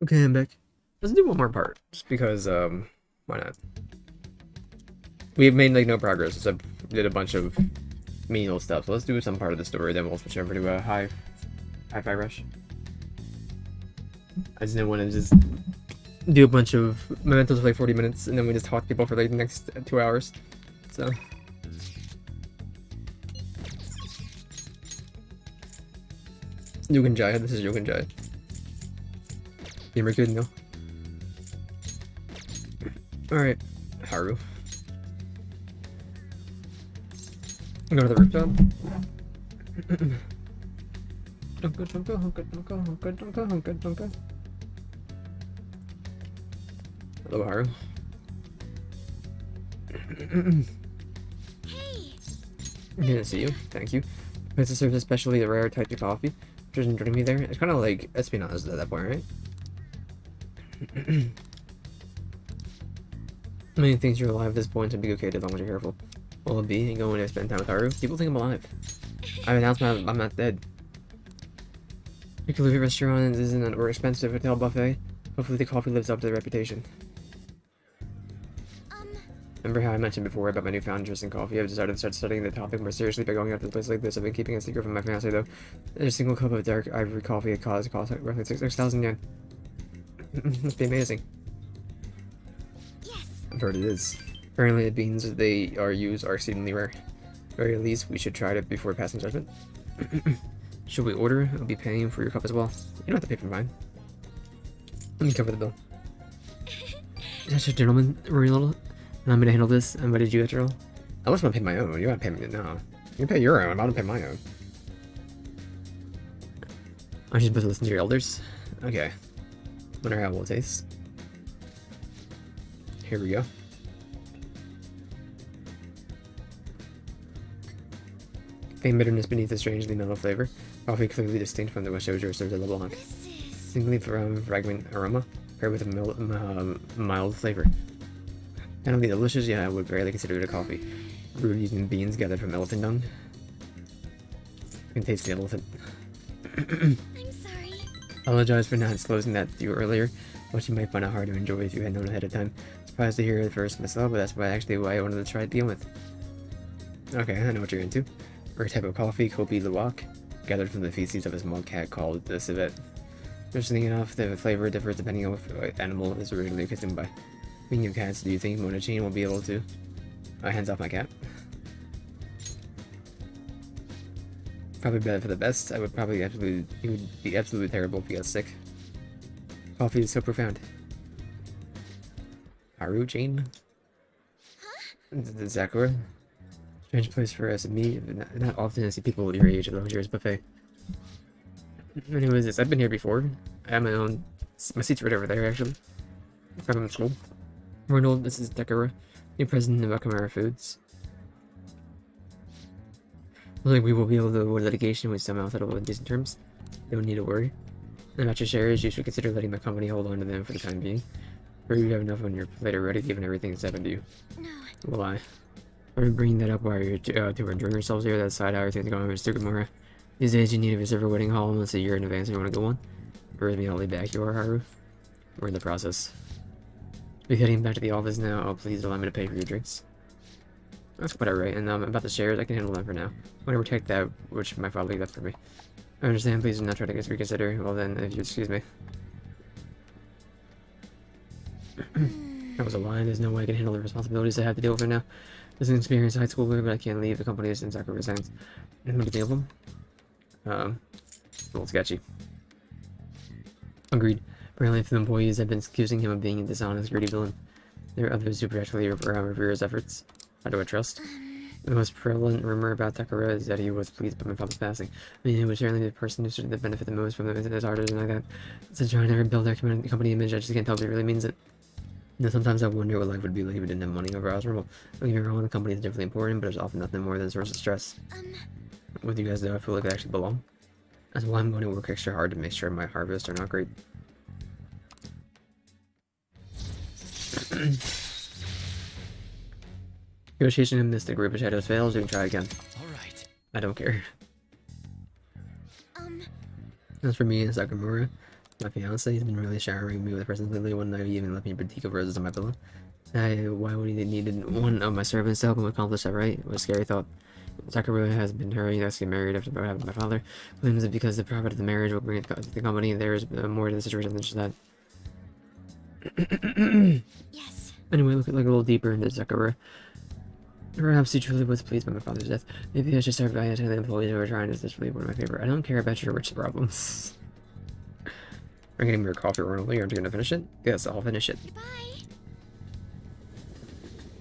Okay, I'm back. Let's do one more part, just because, why not? We've made, like, no progress, except we did a bunch of menial stuff, so let's do some part of the story, then we'll switch over to a Hi-Fi Rush. I just didn't want to just do a bunch of mementos for like 40 minutes, and then we just talk to people for like the next 2 hours, so... Yugen Jai, this is Yugen Jai. You're good, no? Alright, Haru. Go to the rooftop. Dunka, dunka, hunka, dunka, hunka, dunka, hunka, dunka. Hello, Haru. Hey! Good to see you. Thank you. Place serves especially a rare type of coffee. Just joining me there. It's kind of like espionage at that point, right? Many things you're alive at this point, so be okay as long as you're careful. Will it be? You going to spend time with Haru? People think I'm alive. I've announced I'm not dead. You can leave your restaurant isn't an expensive hotel buffet. Hopefully the coffee lives up to the reputation. Um, Remember how I mentioned before about my newfound interest in coffee? I've decided to start studying the topic more seriously by going out to a place like this. I've been keeping a secret from my fiance though. A single cup of dark ivory coffee costs roughly 6,000 yen. Must be amazing. yes. I've heard it is. Apparently the beans they are used are exceedingly rare. At the very least, we should try it before passing judgment. Should we order? I'll be paying for your cup as well. You don't have to pay for mine. Let me cover the bill. That's a gentleman, Little. And I'm gonna handle this. And what did you after all? I just want to pay my own. You gotta pay me. No. You can pay your own. I'm about to pay my own. Aren't you supposed to listen to your elders? Okay. Wonder how it will taste. Here we go. Faint bitterness beneath the strangely mellow flavor. Coffee clearly distinct from the Washojo served at LeBlanc. This is... Singly from fragrant aroma, paired with a mild flavor. Not only delicious, yet I would barely consider it a coffee. Brewed using beans gathered from elephant dung. You can taste the elephant. I'm sorry. Apologize for not disclosing that to you earlier, but you might find it hard to enjoy if you had known ahead of time. Surprised to hear it first myself, but that's why I wanted to try to deal with. Okay, I know what you're into. Rare type of coffee, Kopi Luwak, gathered from the feces of a small cat called the civet. Interesting enough, the flavor differs depending on what animal is originally consumed by. Speaking of cats, do you think Monochin will be able to... hands off my cat. Probably better for the best. It would be absolutely terrible if he got sick. Coffee is so profound. Haru Jane? Sakura? Strange place for us to meet. Not often I see people your age at a luxurious buffet. Anyways, I've been here before. I have my own... My seat's right over there, actually. From school. Ronald, this is Takara, new president of Akamara Foods. Looks like we will be able to avoid litigation with somehow settle in decent terms. Don't need to worry. And about your shares, you should consider letting my company hold on to them for the time being. Or you have enough on your plate already, given everything that's happened to you. No. Will I? Are you bringing that up while you're enjoying yourselves here? That's side how everything's going with Sugimura. These days, you need to reserve a wedding hall almost a year in advance if you want to go on. Or me all the way back, you are, Haru. We're in the process. Be heading back to the office now. Oh, please allow me to pay for your drinks. That's quite alright. And about the shares, I can handle them for now. I'm gonna protect that which my father left for me. I understand. Please do not try to reconsider. Well then, if you excuse me. That was a lie. There's no way I can handle the responsibilities I have to deal with right now. This is an experienced high schooler, but I can't leave the company since Sakura resigns. And what do you think of him? A little sketchy. Agreed. Apparently, a few employees have been accusing him of being a dishonest, greedy villain. There are others who practically revere his efforts. How do I trust? The most prevalent rumor about Takara is that he was pleased by my father's passing. I mean, he was certainly the person who stood to benefit the most from his art and like that. Since trying to rebuild our company image, I just can't tell if he really means it. You know, sometimes I wonder what life would be like if we didn't have money over Osram. Don't get me wrong, the company is definitely important, but there's often nothing more than a source of stress. With you guys, though, I feel like I actually belong. That's why I'm going to work extra hard to make sure my harvests are not great. Negotiation in Mystic Group of Shadows fails, you can try again. Alright. I don't care. As for me and Sakamura, My fiance has been really showering me with presents lately. One night he even left me boutique of roses on my pillow. Why would he needed one of my servants to help him accomplish that, right? It was a scary thought. Sakura has been hurrying us to get married after having my father. Claims it because the profit of the marriage will bring it to the company. There's more to the situation than just that. Yes. Anyway, look a little deeper into Sakura. Perhaps he truly was pleased by my father's death. Maybe I should start buying the employees who are trying to literally one of my favorite. I don't care about your rich problems. Are you getting me your coffee early? Aren't you gonna finish it? Yes, I'll finish it. Goodbye.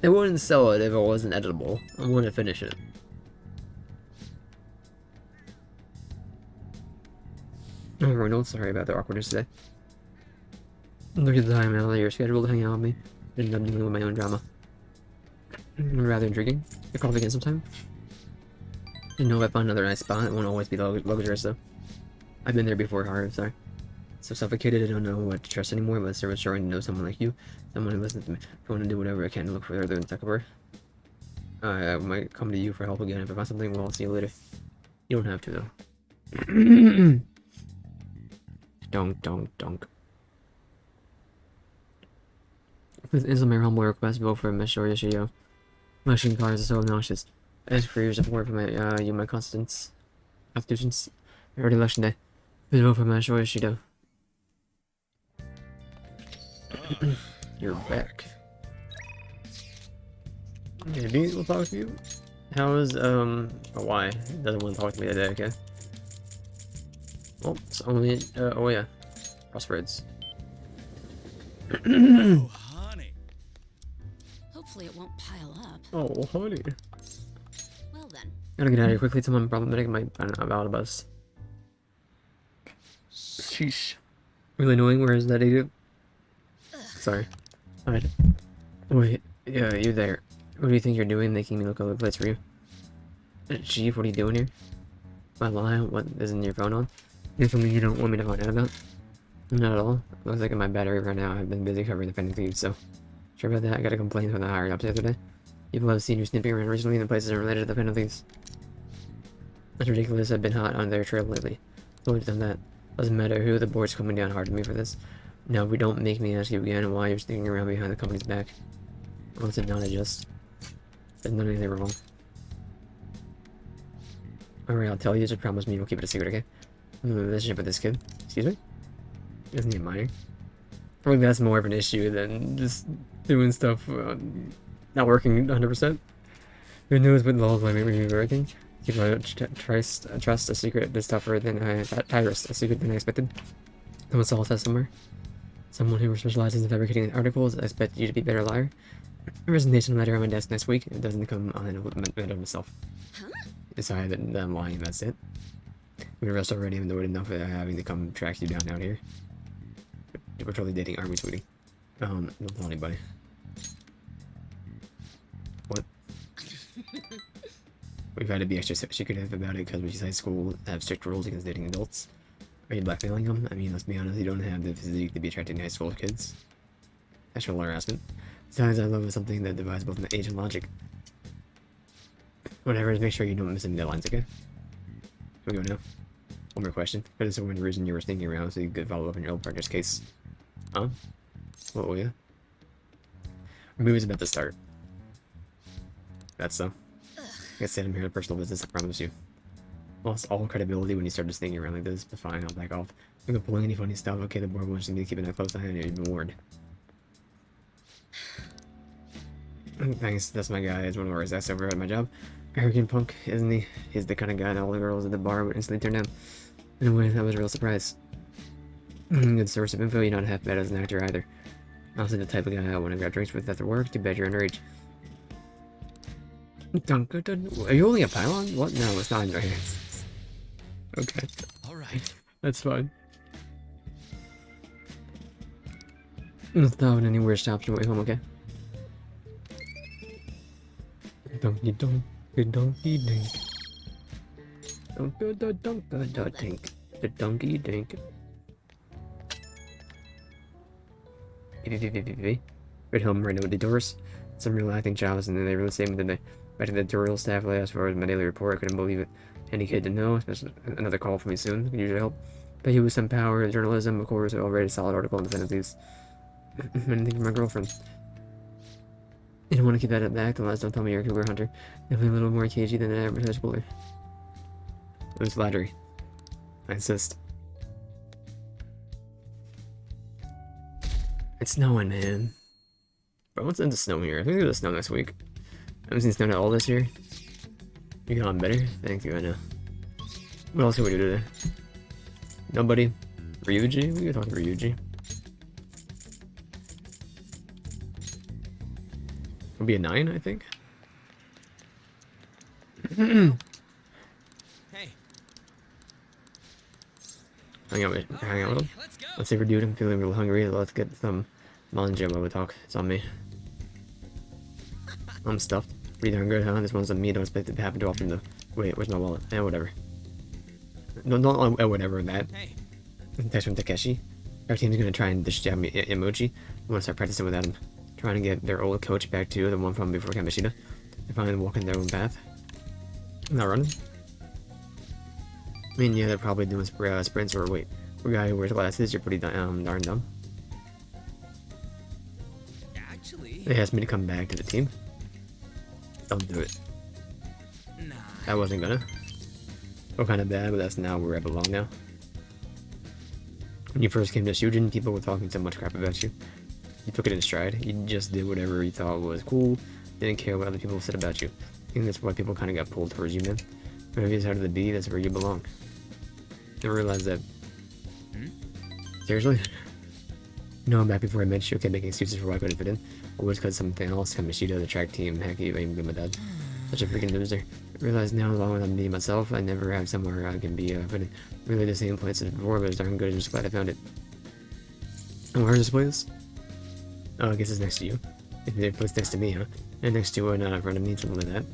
I wouldn't sell it if it wasn't editable. I wouldn't finish it. Oh, Reynolds, sorry about the awkwardness today. Look at the time now that you're scheduled to hang out with me. I ended up dealing with my own drama. Rather intriguing. You'll call me again sometime. You know, if I find another nice spot, it won't always be luxurious though. I've been there before, hard, sorry. So suffocated, I don't know what to trust anymore, but it's reassuring to know someone like you. Someone who listens to me. I want to do whatever I can to look further than Sakura. I might come to you for help again if I find something. Well, I'll see you later. You don't have to, though. Donk. With Islamir humble request, vote for Meshoria Shiyo. Motion cars are so obnoxious. Ask for your support for my constitutions. Already election day. Please vote for Meshoria Shido. You're back. Maybe we'll talk to you. How is why? Doesn't want to talk to me today, okay? Well, it's only oh yeah. Crossroads. Oh, honey. Hopefully it won't pile up. Oh, honey. Well then. Gotta get out of here quickly. Someone problematic might find out about us. Sheesh. Really annoying. Where is that idiot? Sorry. Alright. Wait. Yeah, you there. What do you think you're doing making me look all over the place for you? Chief, what are you doing here? My line? What, isn't your phone on? Is something you don't want me to find out about? Not at all. Looks like my battery right now. I've been busy covering the Phantom Thieves, so... Sure about that, I got a complaint from the higher ups the other day. People have seen you sniffing around recently in the places related to the Phantom Thieves. That's ridiculous. I've been hot on their trail lately. Always done that. Doesn't matter who, the board's coming down hard on me for this. No, we don't make me ask you again why you're sneaking around behind the company's back. Once it not adjust. There's not anything wrong. Alright, I'll tell you, just promise me you'll keep it a secret, okay? I'm in a relationship with this kid. Excuse me? Isn't he a minor? I think that's more of an issue than just doing stuff not working 100%. Who knows what laws might make me working? Keep my trust a secret that's tougher than a secret than I expected. Someone saw us somewhere. Someone who specializes in fabricating articles. I expect you to be a better liar. A resignation letter on my desk next week. It doesn't come on of myself. Huh? Decided that I'm lying, that's it. We rest already annoyed enough at having to come track you down out here. We're totally dating, aren't we, sweetie? Don't tell anybody. What? We've had to be extra secretive about it because we decide school have strict rules against dating adults. Are you blackmailing them? I mean, let's be honest, you don't have the physique to be attracting high school kids. Sexual harassment. Besides, I love is something that divides both age and logic. Whatever, just make sure you don't miss any deadlines, okay? Can we go now? One more question. What is the one reason you were sneaking around so you could follow up on your old partner's case? Huh? What will you? Our movie's about to start. That's so. Like I said, I'm here to personal business, I promise you. Lost all credibility when you started sneaking around like this, but fine, I'll back off. I'm not pulling any funny stuff. Okay, the board wants me to keep a close eye on you, you've been warned. Thanks, that's my guy. It's one of our execs over at my job. Arrogant punk, isn't he? He's the kind of guy that all the girls at the bar would instantly turn down. Anyway, that was a real surprise. Good source of info, you're not half bad as an actor either. Also the type of guy I want to grab drinks with after work, too bad you're underage. Are you holding a pylon? What? No, it's not in your hands. Okay. Alright. That's fine. Let's not any weird stops your way home, okay? Donkey donk, donkey dink. Dink. The donkey dink. Read home right now with the doors. Some real acting jobs, and then they really saved me today. Back to the tutorial staff last for my daily report. I couldn't believe it. Any kid to know, especially another call from me soon. Could usually help. But he was some power in journalism, of course, already a solid article in the Fantasies. Anything from my girlfriend. You don't want to keep that at back, the last don't tell me you're a cougar hunter. Definitely a little more cagey than an average bowler. It was flattery. I insist. It's snowing, man. Bro, what's in the snow here? I think there's snow next week. I haven't seen snow at all this year. You got better? Thank you, I know. What else can we do today? Nobody? Ryuji? We could talk to Ryuji. It'll be a 9, I think. Hey. Hang out with him. Let's go. Let's say we're dude, I'm feeling a little hungry. Let's get some manja while we talk. It's on me. I'm stuffed. Pretty darn good, huh? This one's on me. Don't expect it to happen too often though. Wait, where's my wallet? Eh, whatever. No, whatever that. Hey. Text from Takeshi. Our team's gonna try and dish jab me emoji. I wanna start practicing without him. Trying to get their old coach back to the one from before Kamishita. They're finally walking their own path. I'm not running. I mean, yeah, they're probably doing sprints or wait. For a guy who wears glasses, you're pretty darn dumb. Actually. They asked me to come back to the team. Don't do it. Nah. I wasn't gonna. Felt kind of bad, but that's now where I belong now. When you first came to Shujin, people were talking so much crap about you. You took it in stride. You just did whatever you thought was cool. Didn't care what other people said about you. I think that's why people kind of got pulled towards you, man. Wherever you started to be, that's where you belong. I realized that. Seriously? No, back before I met you, I kept making excuses for why I couldn't fit in. Always because something else, Kamishita, the track team, heck, even my dad. Such a freaking loser. I realize now, along with me myself, I never have somewhere I can be fit in. Really the same place as before, but it's darn good. I'm just glad I found it. And where's this place? Oh, I guess it's next to you. If the place next to me, huh? And next to not in front of me, something like that.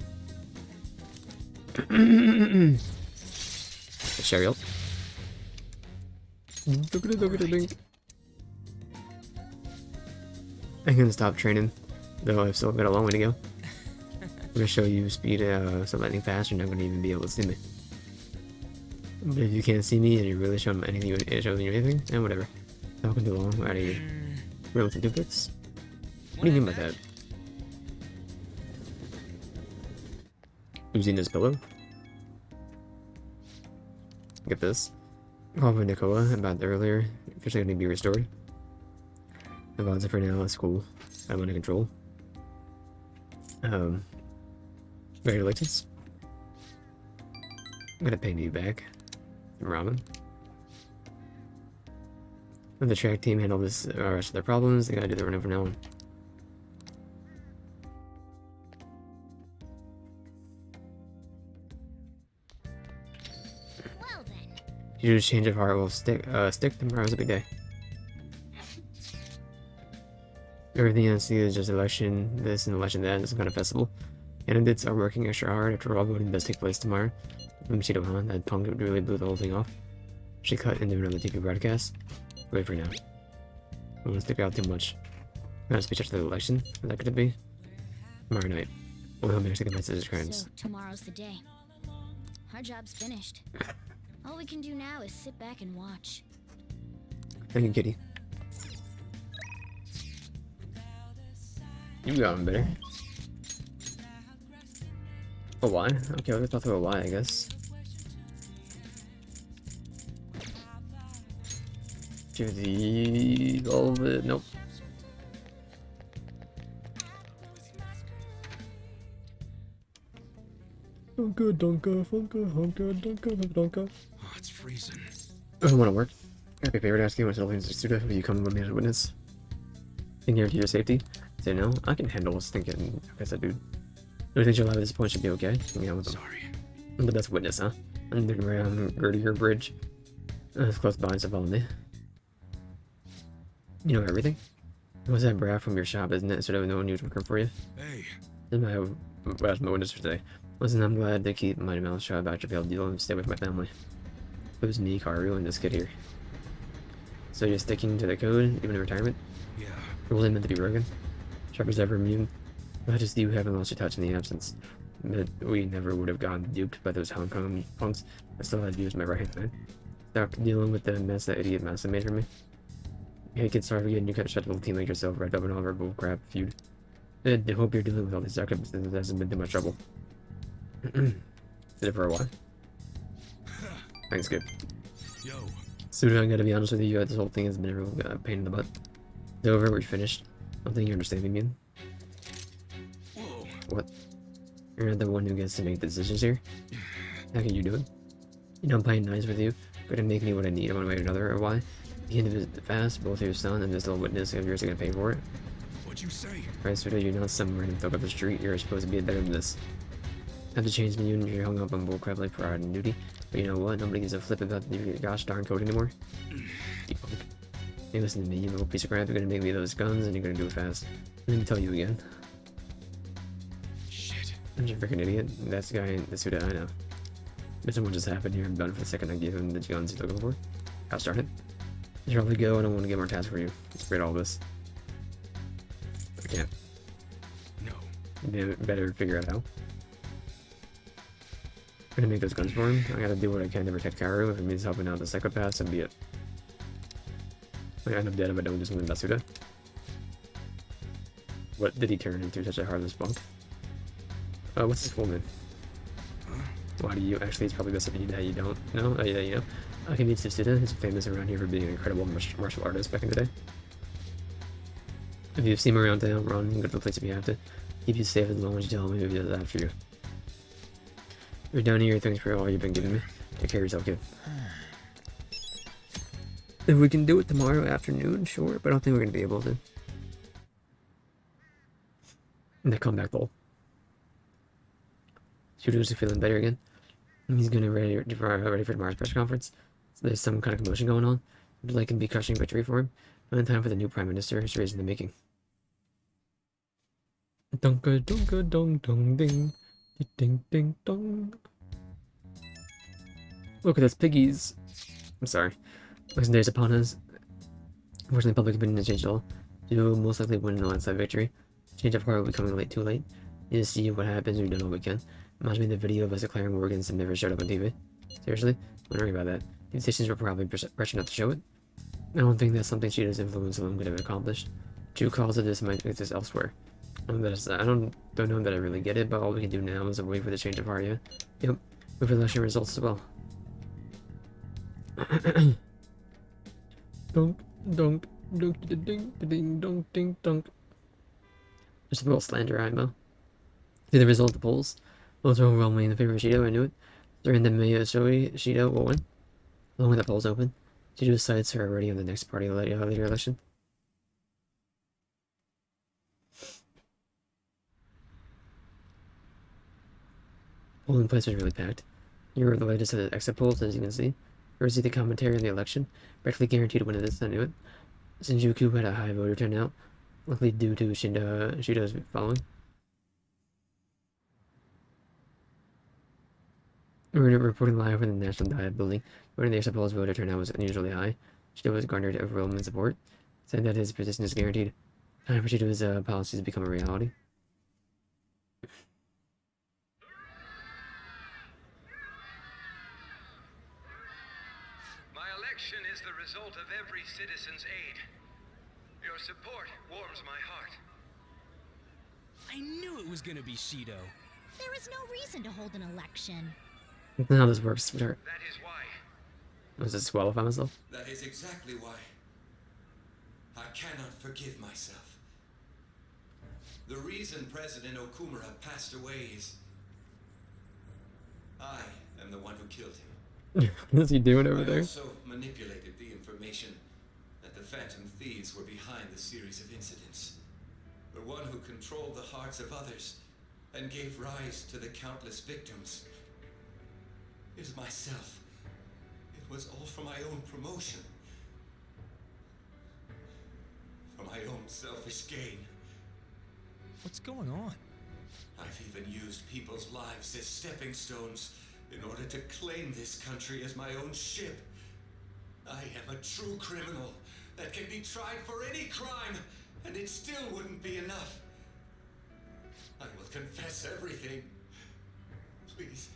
Chariot. I'm gonna stop training, though I've still got a long way to go. I'm gonna show you speed, so lightning fast, you're not gonna even be able to see me. But if you can't see me and you really show me anything, showing you anything, then whatever. Talking too long, out of here. Relative duplicates? What do you mean by that? Using this pillow? Get this. Call from Nikola about earlier. Officially going to be restored. The gods are for now. That's cool. I'm under control. Congratulations. I'm gonna pay you back. Ramen. Let the track team handle this rest of their problems. They gotta do the running from now on. Well then. You just change of heart will stick. Tomorrow's a big day. Everything I see is just election this and election that, and some kind of festival. Candidates are working extra hard after all voting does take place tomorrow. From Cheeto Han, that punk really blew the whole thing off. She cut into another TV broadcast. Wait for now. I won't stick out too much. Not a speech after the election. Is that could it be? Tomorrow night. We'll help me take a message to crimes. So tomorrow's the day. Our job's finished. All we can do now is sit back and watch. Thank you, Kitty. You got him better. Oh, why? Okay, I'll thought through a why, I guess. To the velvet. Nope. Donka, donka, funka, honka, donka, donka. Oh, it's freezing. I don't want to work. Happy favorite asking myself as a student. Will you come with me as a witness? Can guarantee your safety? Say no. I can handle what's thinking. I guess I do. Do you think you'll have at this point should be okay? Hang out with them. Sorry. I'm the best witness, huh? Underground Gertier Bridge. It's close by, so follow me. You know everything? What's that brat from your shop, isn't it? Instead of knowing who's working for you? Hey. This is my witness for today. Listen, I'm glad to keep my mouth shut about your failed deal and stay with my family. It was me, Karu, and this kid here. So you're sticking to the code, even in retirement? Yeah. Rules ain't meant to be broken. Sharp as ever immune. Not just you haven't lost your touch in the absence. But we never would have gotten duped by those Hong Kong punks. I still had you as my right hand man. stuck dealing with the mess that idiot Massa made for me. Hey kids, sorry for getting you cut shut little team like yourself right up in all of our bullcrap feud. I hope you're dealing with all these circumstances. It hasn't been too much trouble. Did it for a while. Thanks, good. Yo. Suda, I gotta be honest with you, this whole thing has been a real pain in the butt. It's over, we're finished. I don't think you're understanding me. Whoa. What? You're not the one who gets to make the decisions here? How can you do it? You know I'm playing nice with you, going to make me what I need one way or another, or why? The end of it fast, both your son and this little witness of yours are gonna pay for it. What'd you say? Right, Suda, you're not some random thug up the street, you're supposed to be better than this. Have to change me, you're hung up on bullcrap like pride and duty. But you know what? Nobody gives a flip about your gosh darn code anymore. You punk. Hey, listen to me, you little piece of crap. You're gonna make me those guns, and you're gonna do it fast. Let me tell you again. Shit. I'm just a freaking idiot. That's the guy, that's who I know. But something just happened here. I'm done for the second I gave him the guns he's looking for. I'll start it. You should probably go. I don't want to get more tasks for you. Let's read all this. I can't. No. You better figure out how. I'm gonna make those guns for him. I gotta do what I can to protect Karu. If it means helping out the psychopaths, so be it. I end up dead if I don't do something about Suda. What did he turn into such a heartless punk? What's his full name? Why do you actually? It's probably best if you that you don't know. Oh yeah, you know. Akimizu Suda is famous around here for being an incredible martial artist back in the day. If you've seen him around town, run and go to the place if you have to. Keep you safe as long as you tell me if he does that after you. You're down here, thanks for all you've been giving me. Take care of yourself, kid. If we can do it tomorrow afternoon, sure, but I don't think we're gonna be able to. And the comeback goal. Shooter's feeling better again. He's gonna ready for tomorrow's press conference. So there's some kind of commotion going on. It like can be crushing victory for him. And in time for the new prime minister, history is in the making. Dunka dunka dong dong ding. Ding ding dong. Look at this piggies. I'm sorry. Legendary's upon us. Unfortunately, public opinion has changed at all. You will most likely win a landslide victory. Change of heart will be coming late, too late. Need to see what happens. We've done all we can. Imagine me the video of us declaring war against him never showed up on TV. Seriously? Don't worry about that. These stations were probably pressured not to show it. I don't think that's something Shido's influence alone could have accomplished. True cause of this might exist elsewhere. I don't know that I really get it, but all we can do now is wait for the change of heart, yeah? Yep. Wait for the election results as well. Dunk, dunk, dunk, ding, ding, dunk, ding, dunk. Just a little slander, IMO. See the result of the polls? Votes are overwhelmingly in the favor of Shido, I knew it. During the Mayo Shoei, Shido will win. Long with the polls open. Shido's sights are already on the next party later election. Polling place was really packed. Here are the latest of the exit polls, as you can see. Here see the commentary on the election. Practically guaranteed to win this, I knew it. Shinjuku had a high voter turnout, likely due to Shido's following. We're reporting live from the National Diet building, where the exit polls voter turnout was unusually high. Shido was garnered overwhelming support, saying that his position is guaranteed. Time for Shido's policies to become a reality. My election is the result of every citizen's aid. Your support warms my heart. I knew it was gonna be Shido. There is no reason to hold an election. That's not how this works, sweetheart. That is why. Was this disqualify myself? That is exactly why. I cannot forgive myself. The reason President Okumura passed away is... I am the one who killed him. What's he doing over I there? also manipulated the information that the Phantom Thieves were behind the series of incidents. The one who controlled the hearts of others and gave rise to the countless victims is myself. It was all for my own promotion. For my own selfish gain. What's going on? I've even used people's lives as stepping stones in order to claim this country as my own ship. I am a true criminal that can be tried for any crime, and it still wouldn't be enough. I will confess everything. Please.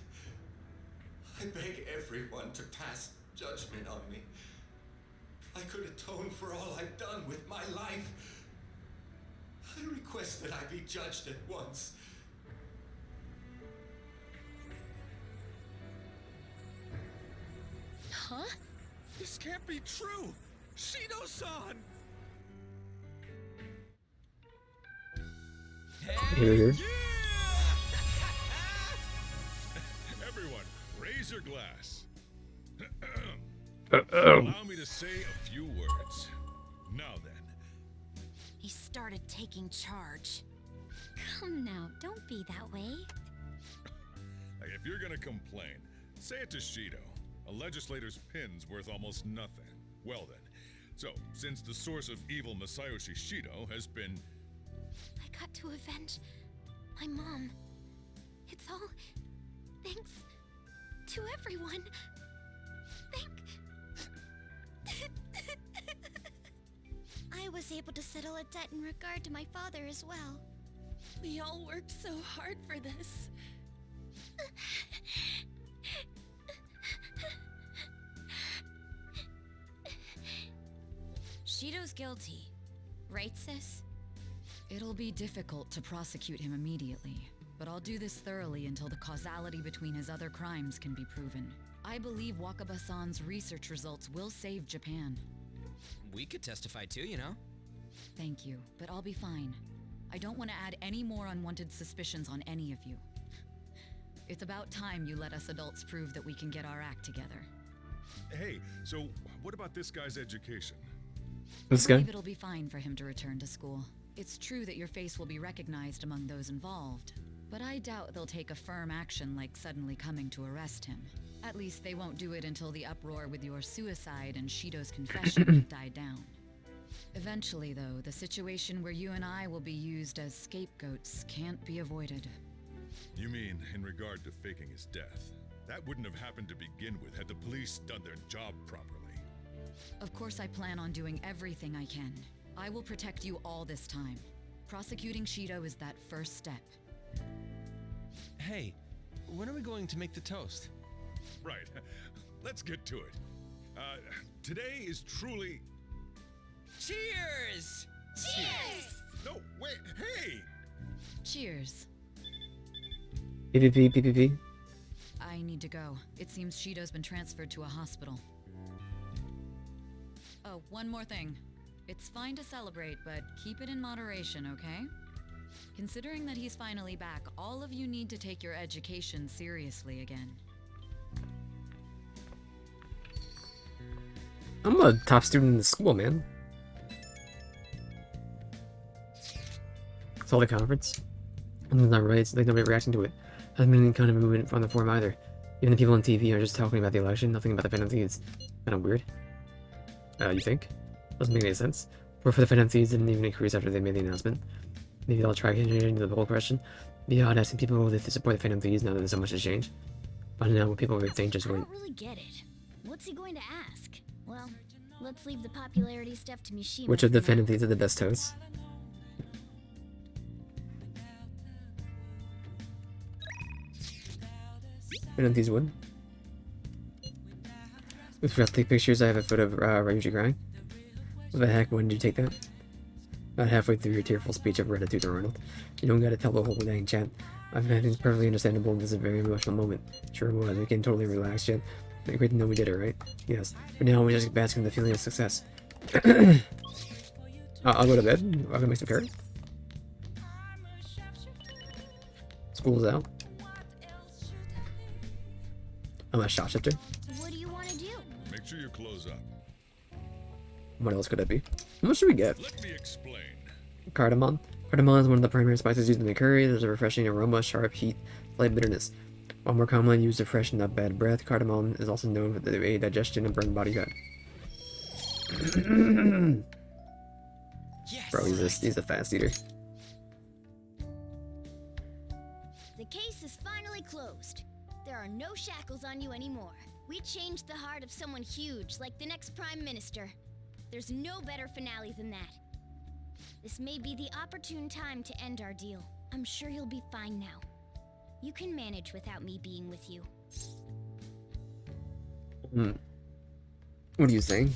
I beg everyone to pass judgment on me. I could atone for all I've done with my life. I request that I be judged at once. Huh? This can't be true! Shido-san! Here, here. Everyone, raise your glass. Uh-oh. Allow me to say a few words. Now then, He started taking charge. Come now, don't be that way. if you're gonna complain, say it to Shido. A legislator's pin's worth almost nothing. Well then, so since the source of evil Masayoshi Shido has been... I got to avenge my mom. It's all thanks to everyone. I was able to settle a debt in regard to my father as well. We all worked so hard for this. Shido's guilty. Right, sis? It'll be difficult to prosecute him immediately, but I'll do this thoroughly until the causality between his other crimes can be proven. I believe Wakaba-san's research results will save Japan. We could testify too, you know? Thank you, but I'll be fine. I don't want to add any more unwanted suspicions on any of you. It's about time you let us adults prove that we can get our act together. Hey, so what about this guy's education? This I guy? believe it'll be fine for him to return to school. It's true that your face will be recognized among those involved, but I doubt they'll take a firm action like suddenly coming to arrest him. At least they won't do it until the uproar with your suicide and Shido's confession have died down. Eventually, though, the situation where you and I will be used as scapegoats can't be avoided. You mean in regard to faking his death? That wouldn't have happened to begin with had the police done their job properly. Of course I plan on doing everything I can. I will protect you all this time. Prosecuting Shido is that first step. Hey, when are we going to make the toast? Right, let's get to it. Today is truly... Cheers! Cheers! No, wait, hey! Cheers. PPP, PPP. I need to go. It seems Shido's been transferred to a hospital. Oh, one more thing. It's fine to celebrate, but keep it in moderation, okay? Considering that he's finally back, all of you need to take your education seriously again. I'm a top student in the school, man. It's all the conference. And it's not right, it's like nobody reacting to it. Hasn't been any kind of movement from the forum either. Even the people on TV are just talking about the election, nothing about the Phantom Thieves. Kinda weird. You think? Doesn't make any sense. Or for the Phantom Thieves didn't even increase after they made the announcement. Maybe they'll try getting into the whole question. Be odd asking people if they support the Phantom Thieves now that there's so much to change. Finding out what people would think, just I wait. don't really get it. What's he going to ask? Well, let's leave the popularity stuff to Mishima. Which of the for now. Phantom Thieves are the best hosts? Phantom Thieves would. With take pictures, I have a photo of Ryuji crying. What the heck, when did you take that? About halfway through your tearful speech, I've read it to Arnold. You don't gotta tell the whole dang chat. I think it's perfectly understandable, this is a very emotional moment. Sure it was, we can totally relax, Jen. Great to know we did it, right? Yes. For now, we just bask in the feeling of success. I'll go to bed. I'll go make some curry. School's out. I'm a shop shifter. What do you want to do? Make sure you close up. What else could it be? How much should we get? Let me explain. Cardamom. Cardamom is one of the primary spices used in the curry. There's a refreshing aroma, sharp heat, light bitterness. While more commonly used to freshen up bad breath, cardamom is also known for the aid digestion and burn body fat. Yes! Bro, he's a fast eater. The case is finally closed. There are no shackles on you anymore. We changed the heart of someone huge, like the next Prime Minister. There's no better finale than that. This may be the opportune time to end our deal. I'm sure you'll be fine now. You can manage without me being with you. What are you saying?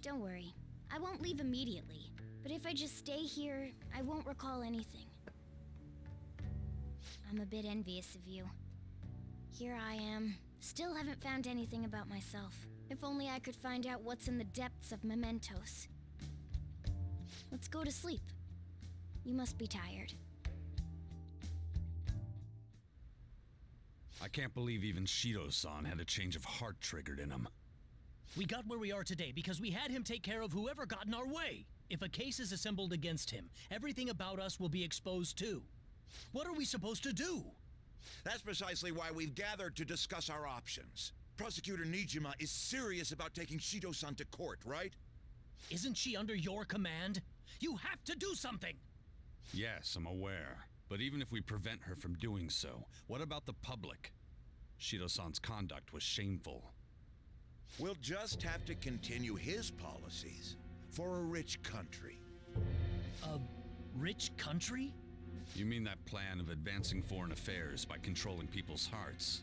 Don't worry. I won't leave immediately. But if I just stay here, I won't recall anything. I'm a bit envious of you. Here I am. Still haven't found anything about myself. If only I could find out what's in the depths of mementos. Let's go to sleep. You must be tired. I can't believe even Shido-san had a change of heart triggered in him. We got where we are today because we had him take care of whoever got in our way. If a case is assembled against him, everything about us will be exposed too. What are we supposed to do? That's precisely why we've gathered to discuss our options. Prosecutor Nijima is serious about taking Shido-san to court, right? Isn't she under your command? You have to do something! Yes, I'm aware. But even if we prevent her from doing so, what about the public? Shido-san's conduct was shameful. We'll just have to continue his policies for a rich country. A rich country? You mean that plan of advancing foreign affairs by controlling people's hearts?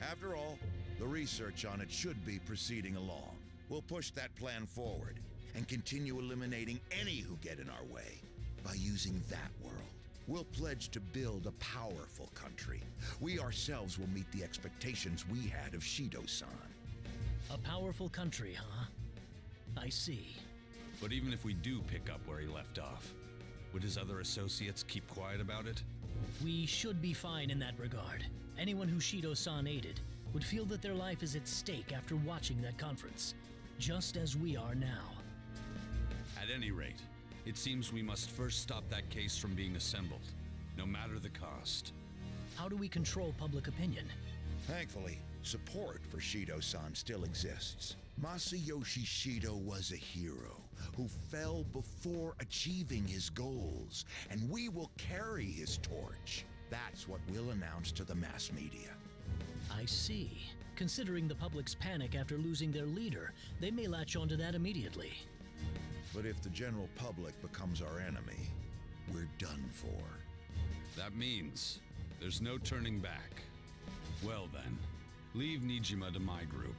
After all, the research on it should be proceeding along. We'll push that plan forward and continue eliminating any who get in our way. By using that world, we'll pledge to build a powerful country. We ourselves will meet the expectations we had of Shido-san. A powerful country, huh? I see. But even if we do pick up where he left off, would his other associates keep quiet about it? We should be fine in that regard. Anyone who Shido-san aided would feel that their life is at stake after watching that conference, just as we are now. At any rate, it seems we must first stop that case from being assembled, no matter the cost. How do we control public opinion? Thankfully, support for Shido-san still exists. Masayoshi Shido was a hero who fell before achieving his goals, and we will carry his torch. That's what we'll announce to the mass media. I see. Considering the public's panic after losing their leader, they may latch onto that immediately. But if the general public becomes our enemy, we're done for. That means there's no turning back. Well then, leave Nijima to my group.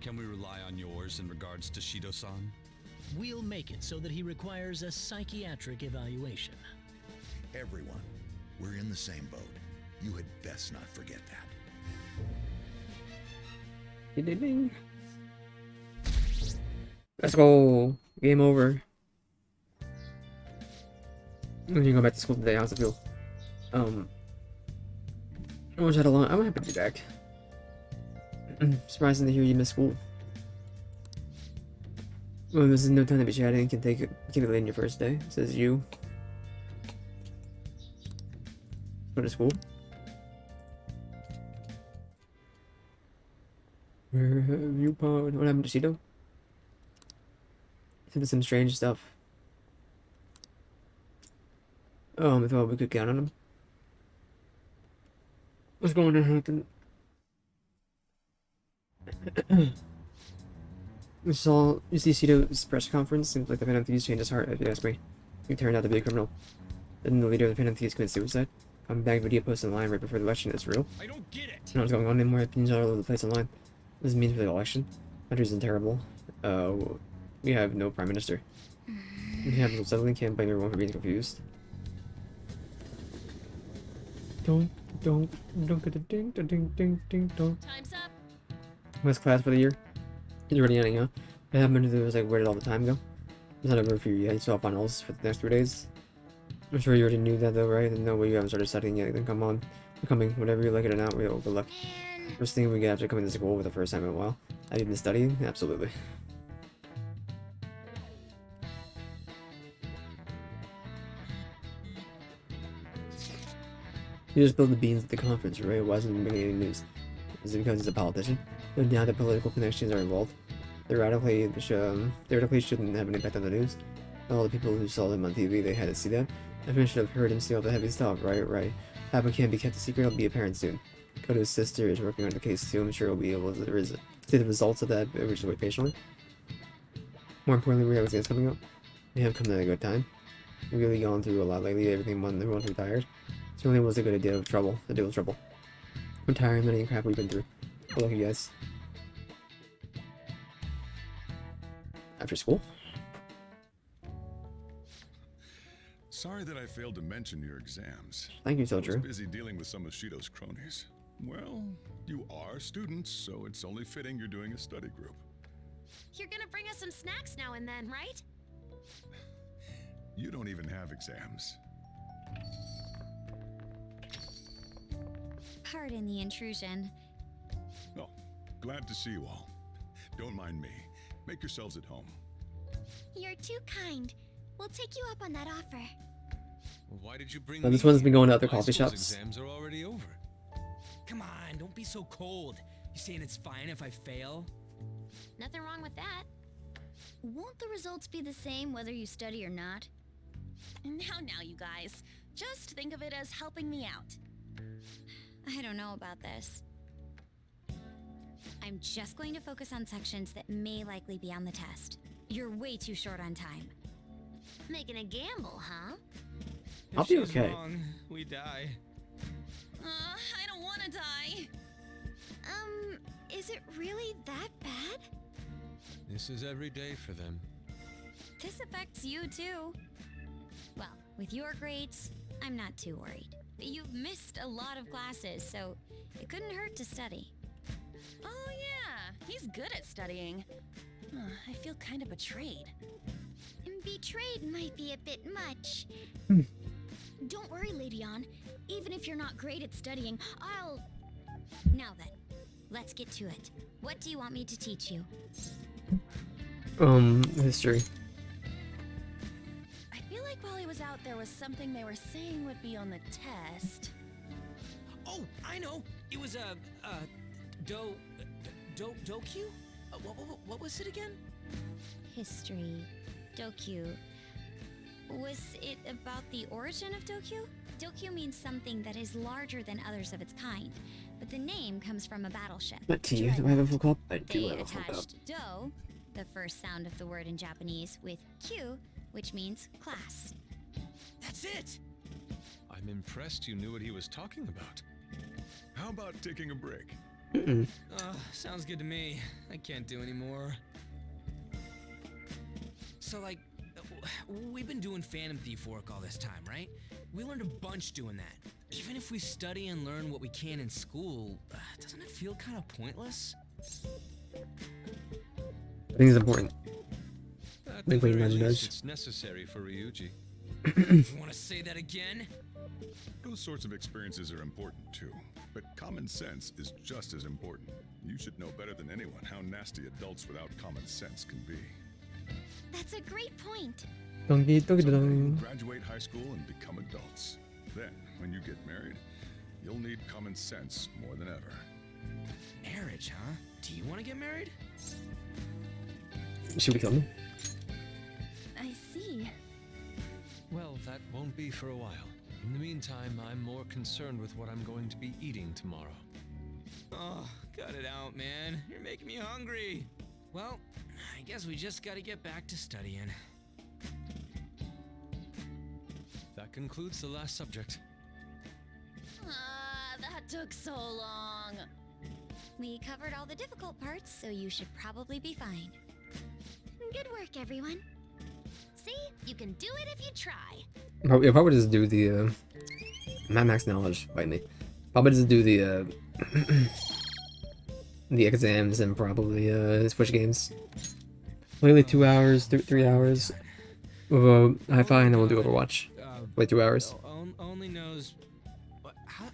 Can we rely on yours in regards to Shido-san? We'll make it so that he requires a psychiatric evaluation. Everyone, we're in the same boat. You had best not forget that. Ding, ding. Let's go. Game over. When you go back to school today, how's it feel? I wish I had a long. I'm happy to be back. Surprising to hear you miss school. Well, this is no time to be chatting. Can take it. Can it late in your first day? Says you. Go to school. Where have you gone? What happened to Shido? Did some strange stuff. I thought we could count on him. What's going on, Hampton? You see Shido's press conference? Seems like the Phantom Thieves changed his heart, if you ask me. He turned out to be a criminal. Didn't the leader of the Phantom Thieves commit suicide? I'm back video posted online right before the election. It's real. I don't get it. I don't know what's going on anymore. Opinions all over the place online. What does it mean for the election? Country's in terrible. We have no prime minister. We have no settling. Can't blame everyone for being confused. Don't get a ding, ding, don't. Time's up. What's class for the year? It's already ending, huh? What happened to was like, where did all the time go? It's not over for you yet. You still have finals for the next 3 days. I'm sure you already knew that though, right? And no way you haven't started studying yet. Then come on. You're coming, whatever you like it or not, good luck. Man, First thing we get after coming to school for the first time in a while. Have you been studying? Absolutely. You just spilled the beans at the conference, right? Why isn't he making any news? Is it because he's a politician? No doubt that political connections are involved. Theoretically shouldn't have an impact on the news. All the people who saw him on TV, they had to see that. Everyone should have heard him say all the heavy stuff, right? How it can't be kept a secret, it'll be apparent soon. Koto's sister is working on the case too. I'm sure we'll be able to see the results of that, but we just wait patiently. More importantly, we have things coming up. We have come at a good time. We've really gone through a lot lately. Everyone's retired. It really was a good idea of trouble. To deal with trouble. Retirement and crap we've been through. Good luck, you guys. After school? Sorry that I failed to mention your exams. Thank you, I Soldier. was busy dealing with some of Shido's cronies. Well, you are students, so it's only fitting you're doing a study group. You're gonna bring us some snacks now and then, right? You don't even have exams. Pardon the intrusion. Oh, glad to see you all. Don't mind me. Make yourselves at home. You're too kind. We'll take you up on that offer. Why did you bring Now, me this one's been here? going to other My coffee school's shops. Exams are already over. Come on, don't be so cold. You saying it's fine if I fail? Nothing wrong with that. Won't the results be the same whether you study or not? Now, you guys. Just think of it as helping me out. I don't know about this. I'm just going to focus on sections that may likely be on the test. You're way too short on time. Making a gamble, huh? I'll If be she's okay. wrong, we die. I don't want to die. Is it really that bad? This is every day for them. This affects you too. Well, with your grades, I'm not too worried. You've missed a lot of classes, so it couldn't hurt to study. Oh, yeah. He's good at studying. I feel kind of betrayed. Betrayed might be a bit much. Don't worry, Lady Ann. Even if you're not great at studying, I'll... Now then, let's get to it. What do you want me to teach you? History. I feel like while he was out, there was something they were saying would be on the test. Oh, I know. It was Dokyu? What was it again? History. Dokyu. Was it about the origin of Dokyu? Dokyu means something that is larger than others of its kind, but the name comes from a battleship. But do I have a full cup? I do They have a full cup. attached do, the first sound of the word in Japanese, with Q, which means class. That's it! I'm impressed you knew what he was talking about. How about taking a break? Sounds good to me. I can't do anymore. So, like, we've been doing Phantom Thief work all this time, right? We learned a bunch doing that. Even if we study and learn what we can in school, doesn't it feel kind of pointless? I think it's important. At Wait, the wait, very Magic least, Does. it's necessary for Ryuji. You want to say that again? Those sorts of experiences are important too, but common sense is just as important. You should know better than anyone how nasty adults without common sense can be. That's a great point. Donkey, donkey, Someday donkey. you'll graduate high school and become adults. Then, when you get married, you'll need common sense more than ever. Marriage, huh? Do you want to get married? Should we kill him? I see. Well, that won't be for a while. In the meantime, I'm more concerned with what I'm going to be eating tomorrow. Oh, cut it out, man. You're making me hungry. Well, I guess we just gotta get back to studying. That concludes the last subject. That took so long. We covered all the difficult parts, so you should probably be fine. Good work, everyone. See? You can do it if you try. Probably just do the, Mad Max knowledge, bite me. Probably just do the, the exams and probably, switch games. Lately 2 hours, 3 hours. With a hi-fi, and then we'll do Overwatch. Wait 2 hours. Only knows...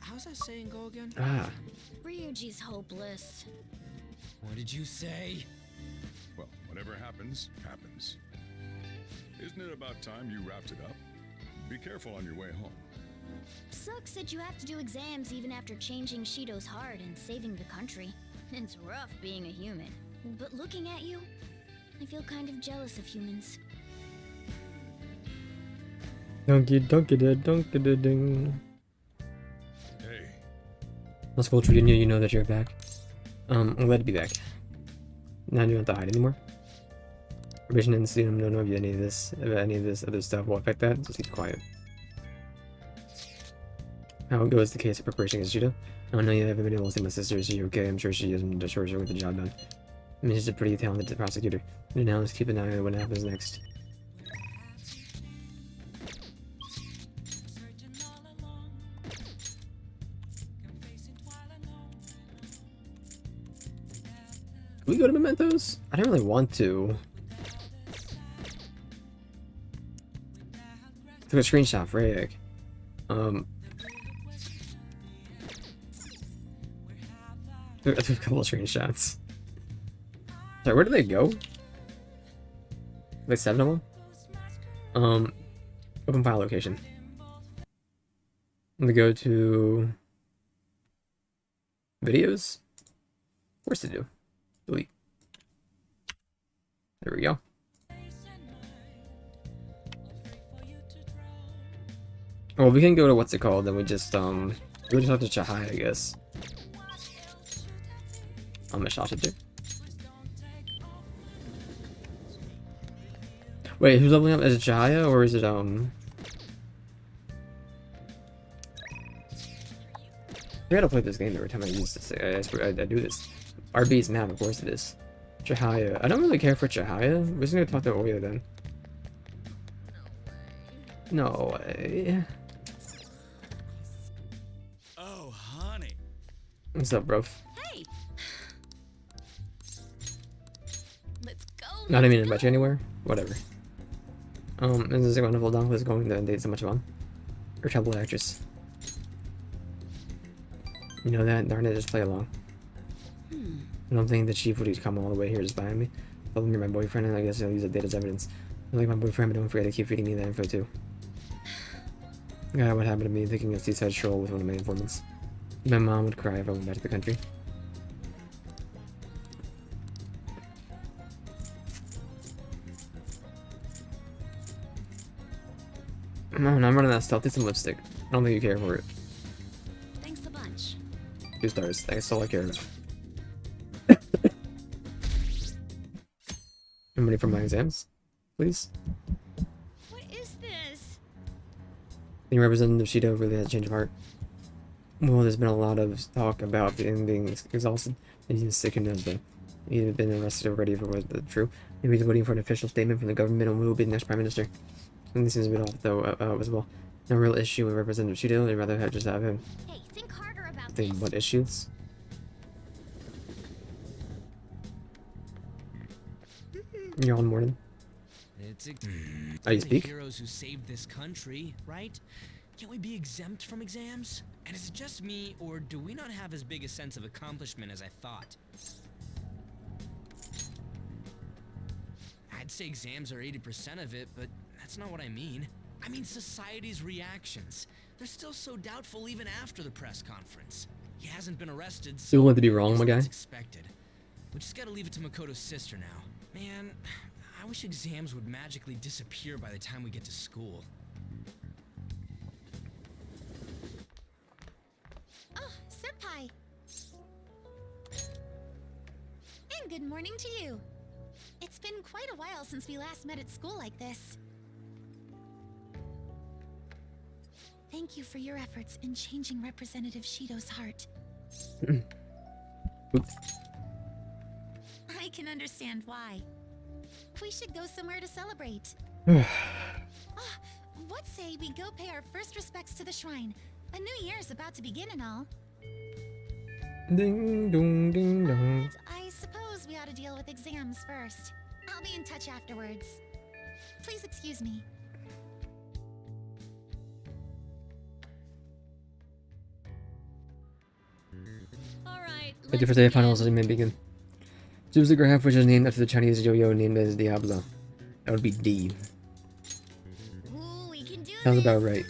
How's that saying go again? Ah. Ryuji's hopeless. What did you say? Well, whatever happens, happens. Isn't it about time you wrapped it up? Be careful on your way home. Sucks that you have to do exams even after changing Shido's heart and saving the country. It's rough being a human. But looking at you, I feel kind of jealous of humans. Donkey, donkey, donkey, ding. Hey, Let's go, Trudinho, you know that you're back. I'm glad to be back. Now you don't have to hide anymore. Revision and student don't know if any of this other stuff will affect that. Just keep quiet. How it goes the case of preparation against Judo? Oh no, you haven't been able to see my sister. Is she okay? I'm sure she isn't. Sure she'll get the job done. I mean, she's a pretty talented prosecutor. And now let's keep an eye on what happens next. Can we go to Mementos? I don't really want to. Took a screenshot for Ayek. I took a couple of screenshots. Sorry, where do they go? Like 7 of them? Open file location. I'm gonna go to videos. Of course they do. Delete. There we go. Well, we can go to what's it called, then we just have to Chihaya, I guess. I'm gonna shot it there. Wait, who's leveling up? Is it Chihaya or is it I gotta play this game every time I use this. I do this. RB's map, of course it is. Chihaya. I don't really care for Chihaya. We're just gonna talk to Oya then. No way. Oh, honey. What's up, bro? Hey. Let's go. Not even invite you anywhere? Whatever. Is this a wonderful dunk was going to date so much fun? Or trouble actress? You know that? Darn it, just play along. I don't think the chief would come all the way here just buying me. Told him you're my boyfriend, and I guess I'll use the date as evidence. I like my boyfriend, but don't forget to keep feeding me that info too. Yeah, what happened to me thinking a seaside stroll with one of my informants. My mom would cry if I went back to the country. No, I'm running that stealth. It's some lipstick. I don't think you care for it. Thanks a bunch. 2 stars. That's all I care about. I'm ready for my exams, please. What is this? I think Representative Shido really has a change of heart. Well, there's been a lot of talk about being exhausted, and he's sick and knows that. He's been arrested already if it was true. Maybe he's waiting for an official statement from the government on who will be the next prime minister. And this seems a bit off, though, as well. No real issue with Representative Shido. I'd rather just have him. Hey, think harder about Think this. what issues? You're on morning. It's How you the speak? heroes who saved this country, right? Can't we be exempt from exams? And is it just me, or do we not have as big a sense of accomplishment as I thought? I'd say exams are 80% of it, but that's not what I mean. I mean society's reactions. They're still so doubtful even after the press conference. He hasn't been arrested, so You want to be wrong, my guy? it's expected. We just gotta leave it to Makoto's sister now. Man, I wish exams would magically disappear by the time we get to school. Oh, Senpai. And good morning to you. It's been quite a while since we last met at school like this. Thank you for your efforts in changing Representative Shido's heart. Oops. I can understand why. We should go somewhere to celebrate. What say we go pay our first respects to the shrine? A new year's about to begin and all. Ding dong ding dong. But I suppose we ought to deal with exams first. I'll be in touch afterwards. Please excuse me. Alright, Ready for the finals may begin. Choose the graph which is named after the Chinese yo-yo named as Diablo. That would be D. Ooh, we can do Sounds this. about right.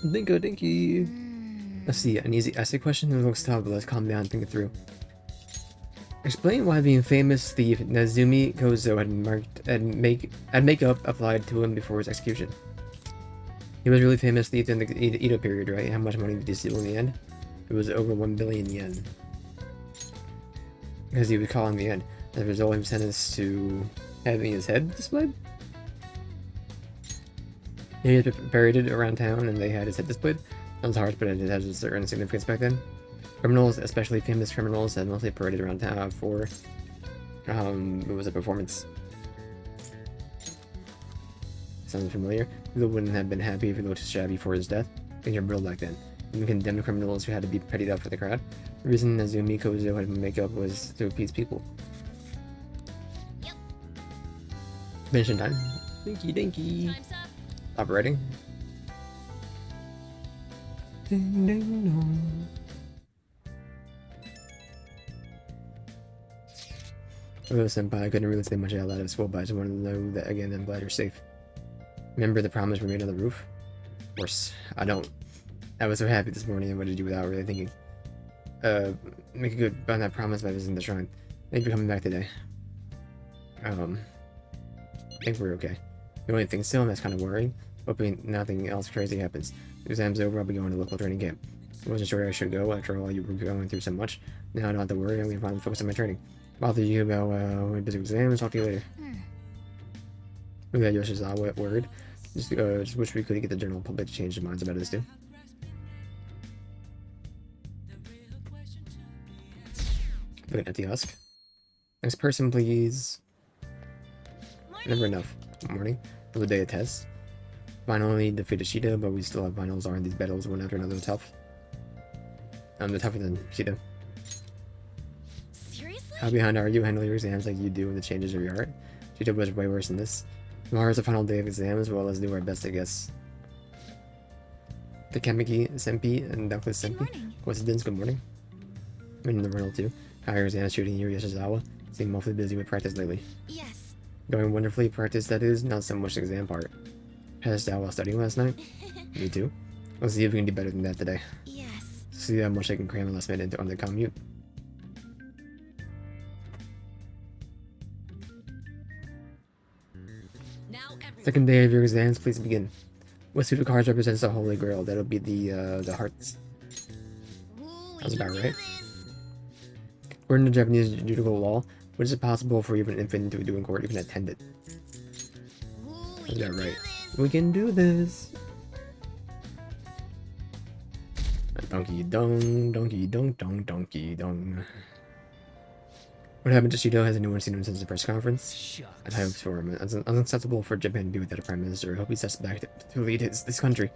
Dinko dinky. Let's see, an easy essay question? It looks tough, but let's calm down and think it through. Explain why the infamous thief Nazumi Kozo had makeup applied to him before his execution. He was a really famous thief in the Edo period, right? How much money did he steal in the end? It was over 1 billion yen. Because he was caught in the end. As a result, he was sentenced to having his head displayed. He had buried it around town and they had his head displayed. Sounds harsh, but it has a certain significance back then. Criminals, especially famous criminals, had mostly paraded around town for it was a performance. Sounds familiar. People wouldn't have been happy if he looked shabby for his death. Things were brutal back then. Even condemned criminals who had to be pettied up for the crowd. The reason Azumi Kozo had makeup was to appease people. Yep. Mission time. Dinky dinky. Time's up. Stop writing. Ding ding dong. Oh, senpai, I couldn't really say much out loud of school, but I just wanted to know that again. I'm glad you're safe. Remember the promise we made on the roof? Of course, I don't. I was so happy this morning and what to do without really thinking. Make a good on that promise by visiting the shrine. Thank you for coming back today. I think we're okay. The only thing still, and that's kind of worrying, hoping nothing else crazy happens. The exam's over, I'll be going to local training camp. I wasn't sure I should go after all you were going through so much. Now I don't have to worry, I'm going to finally focus on my training. Bother you about my busy exams, talk to you later. Look at Yoshizawa word. Just wish we could get the general public to change their minds about this too. Look at empty husk. Next person, please. Never enough. Morning. Another day of tests. Finally defeated Shido, but we still have finals. Aren't these battles one after another tough? They're tougher than Shido. Seriously? How behind are you? Handle your exams like you do with the changes of your art. Shido was way worse than this. Tomorrow's the final day of exams. Well, let's do our best, I guess. The Kamiki Senpi and Douglas Senpi. Coincidence, good morning. I'm in the rental too. How are your exams shooting you, Yoshizawa? Seem awfully busy with practice lately. Yes. Going wonderfully, practice that is, not so much the exam part. Passed out while studying last night? Me too. Let's see if we can do better than that today. Yes. See how much I can cram in last minute on the commute. Second day of your exams, please begin. What suit of cards represents the Holy Grail? That'll be the hearts. Sounds about right. According to Japanese judicial law, when is it possible for even an infant to do in court? You can attend it. Sounds about right. We can do this. Donkey dong, donkey dong, dong, donkey dong. What happened to Shido? Has anyone seen him since the press conference? I hope for him. It's unacceptable for Japan to be without a prime minister. I hope he steps back to lead this country.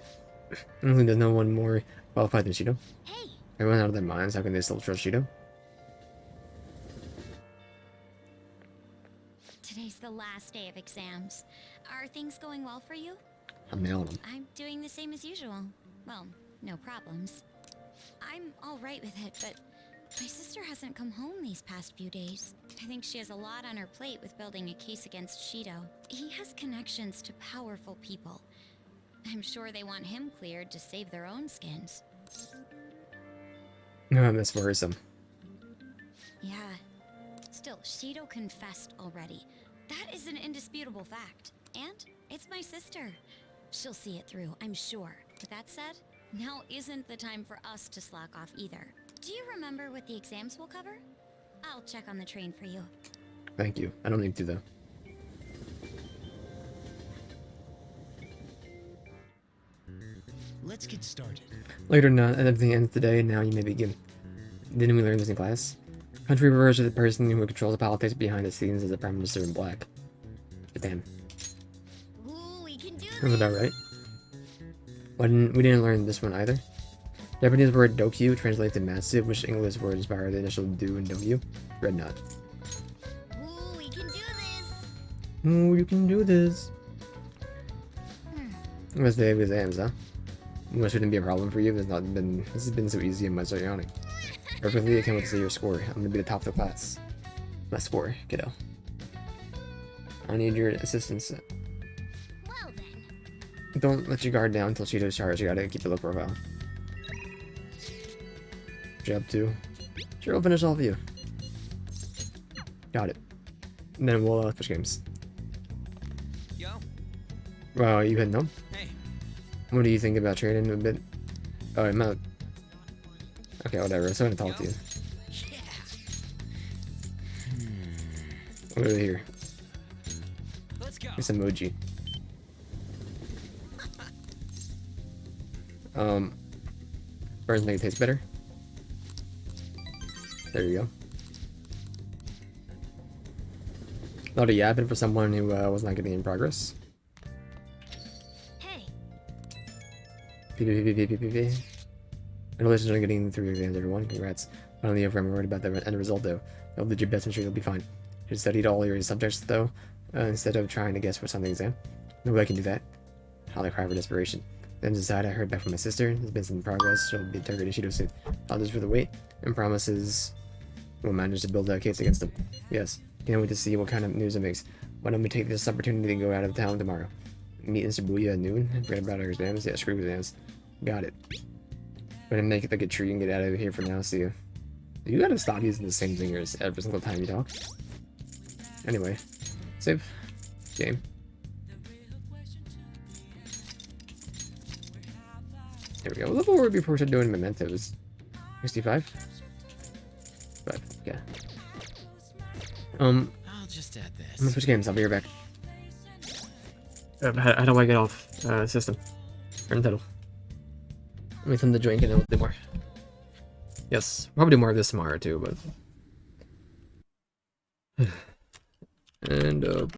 I don't think there's no one more qualified than Shido. Hey. Everyone out of their minds. How can they still trust Shido? Today's the last day of exams. Are things going well for you? I'm nailing them. I'm doing the same as usual. Well, no problems. I'm all right with it, but my sister hasn't come home these past few days. I think she has a lot on her plate with building a case against Shido. He has connections to powerful people. I'm sure they want him cleared to save their own skins. No, that's worrisome. Yeah. Still, Shido confessed already. That is an indisputable fact. And it's my sister. She'll see it through, I'm sure. With that said, now isn't the time for us to slack off either. Do you remember what the exams will cover? I'll check on the train for you. Thank you. I don't need to though. Let's get started. Later, not everything ends today, and now you may begin. Didn't we learn this in class? Country refers to the person who controls the politics behind the scenes as the Prime Minister in black. Japan. Ooh, we can do Sounds about right. We didn't learn this one either. Japanese word dokyu translates to massive, which English word inspired the initial do and dokyu. Red knot. Ooh, we can do this. Ooh, you can do this. Last day of exams, huh? Well, shouldn't be a problem for you. This has been so easy. I might start yawning. Perfectly, I can't wait to see your score. I'm gonna be the top of the class. My score, kiddo. I need your assistance. Well then. Don't let your guard down until Shido's charged. You gotta keep a low profile. Job 2. Sure, we'll finish all of you. Got it. And then we'll push games. Yo. Well, you heading home? Hey. What do you think about training a bit? Oh, I'm out. Okay, whatever. I'm still gonna talk to you. Over here. Let's go. This emoji. Burns make it taste better. There you go. A lot of yapping for someone who was not getting in progress. Hey, PPPPPPP. Congratulations on getting through your exams, everyone. Congrats. I don't know if I'm worried about the end result, though. I'll do your best. I'm sure you'll be fine. You should studied all your subjects, though, instead of trying to guess what's on the exam. No way I can do that. Holly cried for desperation. Then decide I heard back from my sister. There's been some progress. She'll be targeting Shido soon. Others for the wait and promises we'll manage to build a case against them. Yes. Can't wait to see what kind of news it makes. Why don't we take this opportunity to go out of town tomorrow? Meet Mr. Booyah at noon. Forget about our exams. Yeah, screw exams. Got it. We're gonna make it like a tree and get out of here for now. See you. You gotta stop using the same fingers every single time you talk. Anyway, save game. There we go. What level were we before doing mementos? 65? But yeah. I'll just add I'm this. gonna switch games. I'll be right back. How do I get off system? Or Nintendo? Let me send the drink and then we'll do more. Yes, probably do more of this tomorrow too, but. And